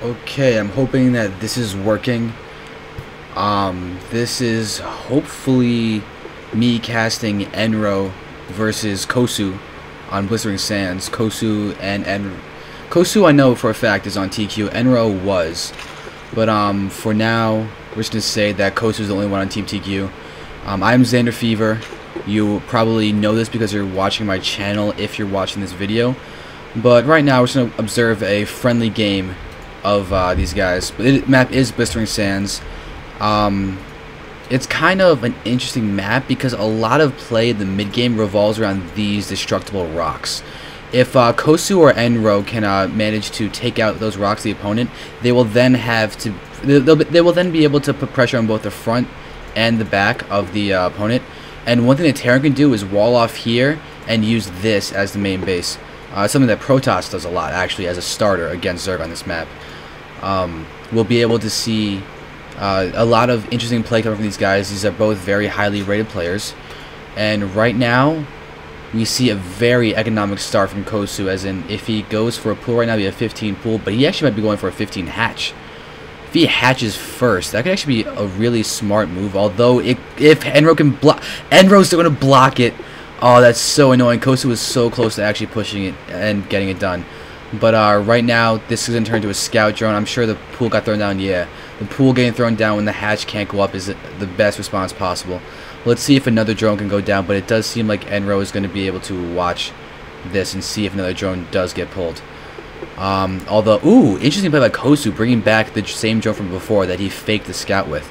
Okay, I'm hoping that this is working. This is hopefully me casting eNro versus qosu on Blistering Sands. qosu I know for a fact is on TQ. eNro was, but for now we're just gonna say that qosu is the only one on Team TQ. I'm Xander Fever. You probably know this because you're watching my channel if you're watching this video. But right now we're just gonna observe a friendly game of these guys. The map is Blistering Sands. It's kind of an interesting map because a lot of play in the mid game revolves around these destructible rocks. If qosu or eNro can manage to take out those rocks of the opponent, they will then have to they will then be able to put pressure on both the front and the back of the opponent. And one thing that Terran can do is wall off here and use this as the main base. Something that Protoss does a lot actually as a starter against Zerg on this map. We'll be able to see a lot of interesting play coming from these guys. These are both very highly rated players, and right now we see a very economic start from qosu, as in if he goes for a pool right now, he have 15 pool, but he actually might be going for a 15 hatch. If he hatches first, that could actually be a really smart move, although if eNro can block, eNro's still going to block it. Oh, that's so annoying. qosu was so close to actually pushing it and getting it done. But right now, this is going to turn into a scout drone. I'm sure the pool got thrown down. Yeah, the pool getting thrown down when the hatch can't go up is the best response possible. Let's see if another drone can go down, but it does seem like eNro is going to be able to watch this and see if another drone does get pulled. Although, ooh, interesting play by qosu, bringing back the same drone from before that he faked the scout with.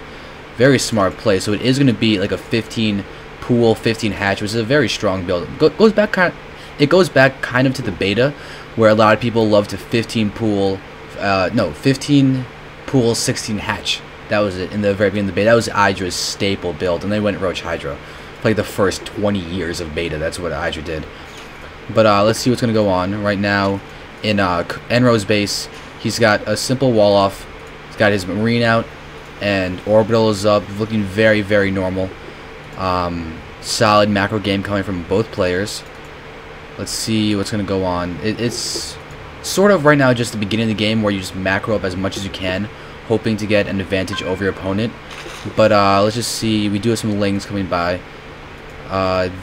Very smart play. So it is going to be like a 15 pool, 15 hatch, which is a very strong build. It goes back kind of to the beta, where a lot of people love to 15 pool, 15 pool, 16 hatch. That was it in the very beginning of the beta. That was Hydra's staple build, and they went Roach Hydra. Played the first 20 years of beta. That's what Hydra did. But let's see what's going to go on right now in eNro's base. He's got a simple wall off. He's got his marine out, and orbital is up, looking very, very normal. Solid macro game coming from both players. Let's see what's going to go on. It's sort of right now just the beginning of the game where you just macro up as much as you can, hoping to get an advantage over your opponent. But let's just see. We do have some lings coming by.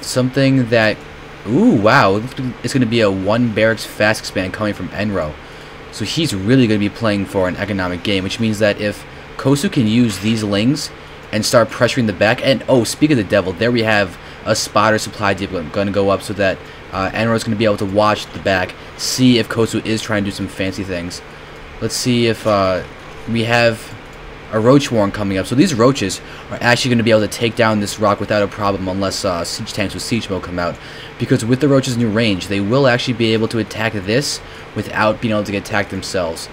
Something that... Ooh, wow. It's going to be a 1 barracks fast expand coming from eNro. So he's really going to be playing for an economic game, which means that if qosu can use these lings and start pressuring the back... And, oh, speak of the devil, there we have a spotter supply depot going to go up so that eNro is going to be able to watch the back, see if qosu is trying to do some fancy things. Let's see if we have a roach warren coming up. So these roaches are actually going to be able to take down this rock without a problem unless siege tanks with siege mode come out. Because with the roaches' new range, they will actually be able to attack this without being able to get attacked themselves.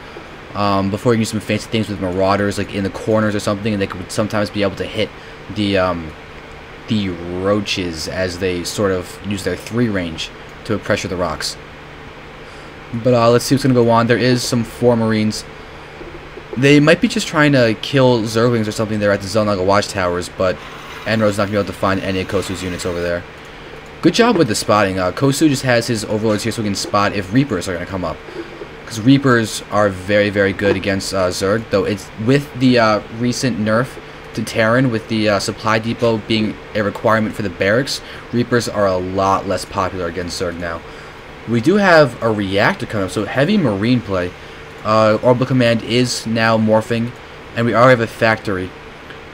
Before you can do some fancy things with marauders, like in the corners or something, and they could sometimes be able to hit the roaches as they sort of use their 3 range to pressure the rocks. But let's see what's going to go on. There is some 4 marines. They might be just trying to kill zerglings or something there at the Zelnaga watchtowers, but eNro's not going to be able to find any of qosu's units over there. Good job with the spotting. qosu just has his overlords here so we can spot if reapers are going to come up, because reapers are very, very good against Zerg, though it's with the recent nerf to Terran, with the supply depot being a requirement for the barracks, reapers are a lot less popular against Zerg now. We do have a reactor coming up, so heavy marine play. Orbital command is now morphing, and we already have a factory.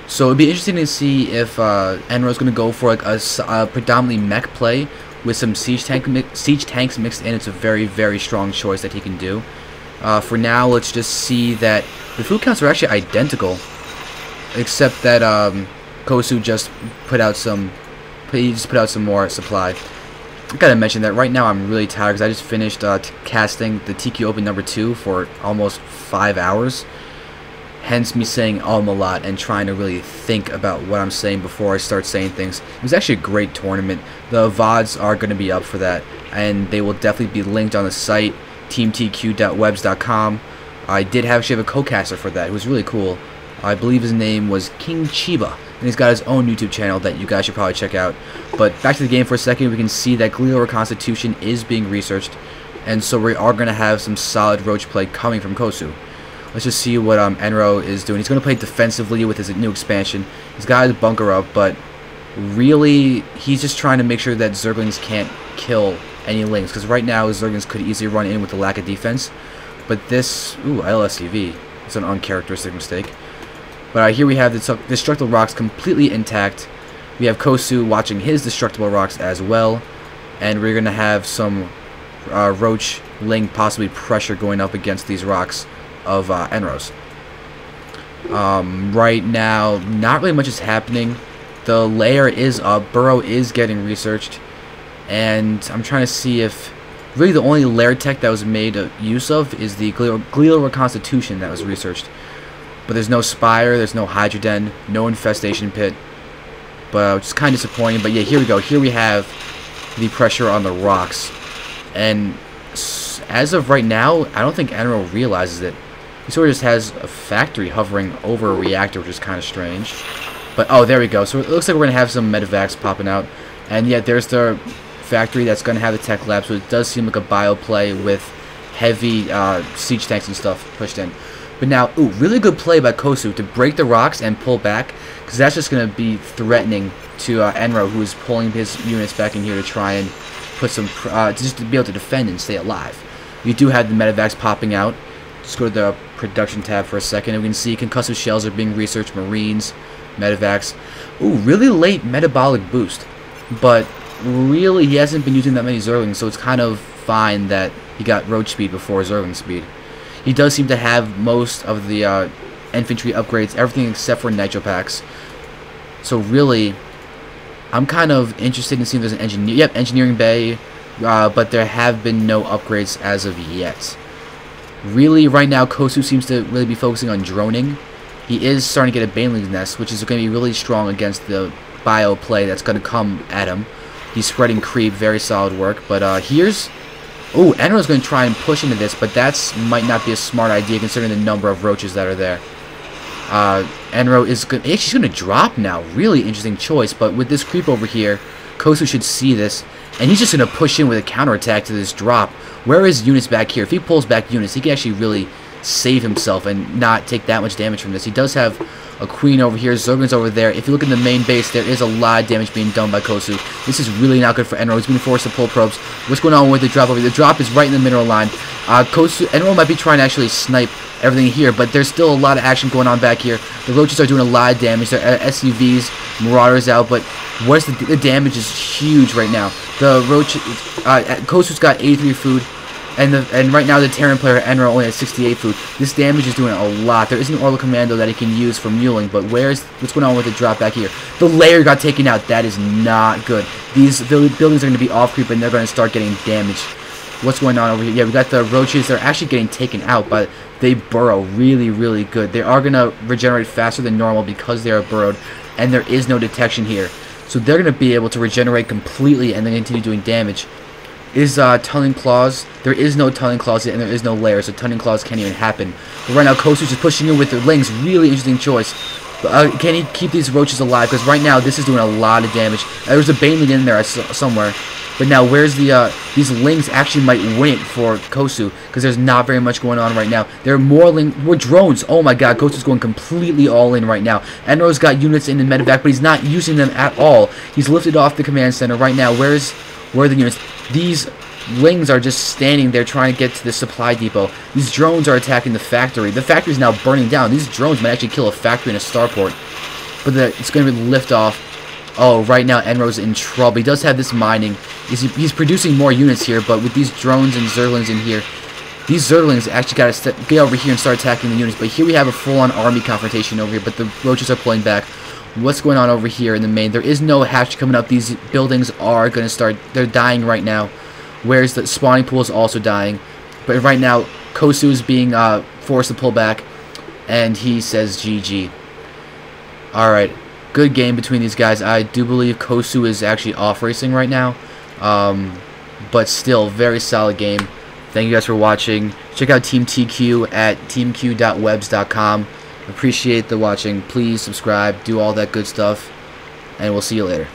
So it'd be interesting to see if eNro is going to go for like a predominantly mech play with some siege tanks mixed in. It's a very, very strong choice that he can do. For now, let's just see that the food counts are actually identical, except that qosu just put out some more supply. I gotta mention that right now I'm really tired because I just finished casting the TQ Open number 2 for almost 5 hours. Hence me saying a lot and trying to really think about what I'm saying before I start saying things. It was actually a great tournament. The VODs are going to be up for that, and they will definitely be linked on the site, teamtq.webs.com. I did actually have a co-caster for that. It was really cool. I believe his name was King Chiba, and he's got his own YouTube channel that you guys should probably check out. But back to the game for a second, we can see that glial reconstitution is being researched, and so we are going to have some solid roach play coming from qosu. Let's just see what eNro is doing. He's going to play defensively with his new expansion. He's got his bunker up, but really, he's just trying to make sure that Zerglings can't kill any lings, because right now Zerglings could easily run in with the lack of defense. But this, LSTV, it's an uncharacteristic mistake. But here we have the destructible rocks completely intact. We have qosu watching his destructible rocks as well, and we're gonna have some roach ling possibly pressure going up against these rocks of eNro's. Right now, not really much is happening. The layer is up, burrow is getting researched, and I'm trying to see if really the only layer tech that was made use of is the glial reconstitution that was researched. But there's no spire, there's no hydroden, no infestation pit, but which is kind of disappointing. But yeah, here we go. Here we have the pressure on the rocks, and as of right now, I don't think eNro realizes it. He sort of just has a factory hovering over a reactor, which is kind of strange. But, oh, there we go. So it looks like we're going to have some medevacs popping out. And yet there's the factory that's going to have the tech lab. So it does seem like a bio play with heavy siege tanks and stuff pushed in. But now, really good play by qosu to break the rocks and pull back, because that's just going to be threatening to eNro, who is pulling his units back in here to try and put some, just to be able to defend and stay alive. You do have the medevacs popping out. Just go to the production tab for a second, and we can see concussive shells are being researched, marines, medevacs. Really late metabolic boost, but really he hasn't been using that many Zerglings, so it's kind of fine that he got roach speed before Zergling speed. He does seem to have most of the infantry upgrades, everything except for nitro packs. So really, I'm kind of interested in seeing if there's an engineering bay, but there have been no upgrades as of yet. Really, right now, qosu seems to really be focusing on droning. He is starting to get a baneling's nest, which is going to be really strong against the bio play that's going to come at him. He's spreading creep, very solid work. But here's... eNro's going to try and push into this, but that might not be a smart idea considering the number of roaches that are there. eNro is good. She's going to drop now. Really interesting choice, but with this creep over here, qosu should see this, and he's just going to push in with a counterattack to this drop. Where is units back here? If he pulls back units, he can actually really save himself and not take that much damage from this. He does have a queen over here, Zerglings over there. If you look in the main base, there is a lot of damage being done by qosu. This is really not good for eNro. He's being forced to pull probes. What's going on with the drop over here? The drop is right in the mineral line. eNro might be trying to actually snipe everything here, but there's still a lot of action going on back here. The roaches are doing a lot of damage. There are SCVs, marauders out, but what's the damage is huge right now. The roach, qosu's got 83 food, and right now the Terran player eNro only has 68 food. This damage is doing a lot. There is an Orbital Commando that he can use for muling, but what's going on with the drop back here? The layer got taken out. That is not good. These buildings are going to be off creep, and they're going to start getting damaged. What's going on over here? Yeah, we got the roaches. They're actually getting taken out, but they burrow really, really good. They are going to regenerate faster than normal because they are burrowed, and there is no detection here. So they're going to be able to regenerate completely and then continue doing damage. Is Tunneling Claws? There is no Tunneling Claws yet, and there is no layer, so Tunneling Claws can't even happen. But right now, qosu's just pushing in with the lings. Really interesting choice. But, can he keep these roaches alive? Because right now, this is doing a lot of damage. There's a Baneling in there somewhere. But now, where's the, these lings actually might win it for qosu, because there's not very much going on right now. There are more drones. Oh my god, qosu's going completely all in right now. eNro's got units in the medevac, but he's not using them at all. He's lifted off the command center right now. Where are the units? These lings are just standing there trying to get to the supply depot. These drones are attacking the factory. The factory is now burning down. These drones might actually kill a factory and a starport. But it's going to be lift off. Oh, right now eNro's in trouble. He does have this mining. He's producing more units here, but with these drones and Zerglings in here, these Zerglings actually got to get over here and start attacking the units. But here we have a full-on army confrontation over here, but the roaches are pulling back. What's going on over here in the main? There is no hatch coming up. These buildings are going to start... They're dying right now. Whereas the spawning pool is also dying. But right now, qosu is being forced to pull back, and he says GG. Alright. Good game between these guys. I do believe qosu is actually off racing right now. But still, very solid game. Thank you guys for watching. Check out Team TQ at teamq.webs.com. Appreciate the watching. Please subscribe, do all that good stuff, and we'll see you later.